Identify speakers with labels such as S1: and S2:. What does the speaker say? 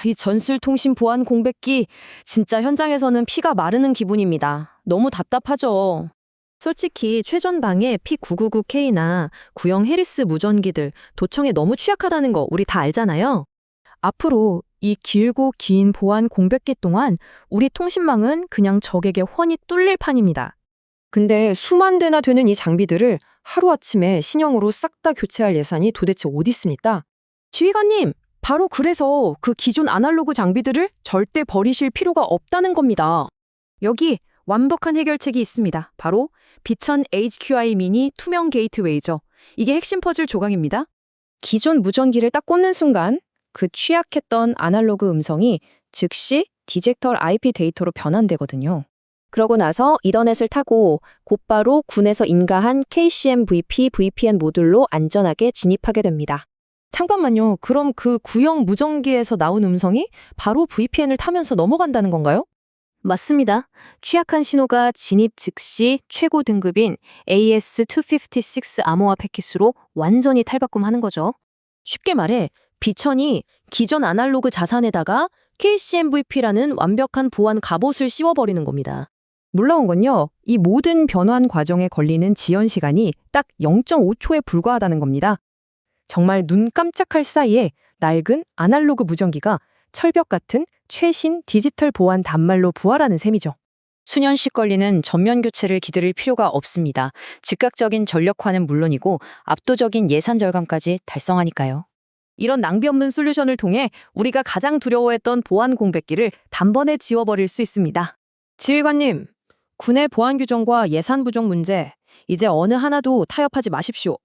S1: 이 전술통신 보안 공백기 진짜 현장에서는 피가 마르는 기분입니다. 너무 답답하죠.
S2: 솔직히 최전방의 P999K나 구형 해리스 무전기들 도청에 너무 취약하다는 거 우리 다 알잖아요. 앞으로 이 길고 긴 보안 공백기 동안 우리 통신망은 그냥 적에게 훤히 뚫릴 판입니다. 근데 수만 대나 되는 이 장비들을 하루아침에 신형으로 싹 다 교체할 예산이 도대체 어디 있습니까? 지휘관님, 바로 그래서 그 기존 아날로그 장비들을 절대 버리실 필요가 없다는 겁니다. 여기 완벽한 해결책이 있습니다. 바로 비천 HQI 미니 투명 게이트웨이죠. 이게 핵심 퍼즐 조각입니다. 기존 무전기를 딱 꽂는 순간 그 취약했던 아날로그 음성이 즉시 디젝털 IP 데이터로 변환되거든요. 그러고 나서 이더넷을 타고 곧바로 군에서 인가한 KCM-VP VPN 모듈로 안전하게 진입하게 됩니다. 잠깐만요. 그럼 그 구형 무전기에서 나온 음성이 바로 VPN을 타면서 넘어간다는 건가요? 맞습니다. 취약한 신호가 진입 즉시 최고 등급인 AS256 암호화 패킷으로 완전히 탈바꿈하는 거죠. 쉽게 말해 비천이 기존 아날로그 자산에다가 KCM-VP라는 완벽한 보안 갑옷을 씌워버리는 겁니다. 놀라운 건요, 이 모든 변환 과정에 걸리는 지연 시간이 딱 0.5초에 불과하다는 겁니다. 정말 눈 깜짝할 사이에 낡은 아날로그 무전기가 철벽 같은 최신 디지털 보안 단말로 부활하는 셈이죠. 수년씩 걸리는 전면 교체를 기다릴 필요가 없습니다. 즉각적인 전력화는 물론이고 압도적인 예산 절감까지 달성하니까요. 이런 낭비 없는 솔루션을 통해 우리가 가장 두려워했던 보안 공백기를 단번에 지워버릴 수 있습니다. 지휘관님, 군의 보안 규정과 예산 부족 문제, 이제 어느 하나도 타협하지 마십시오.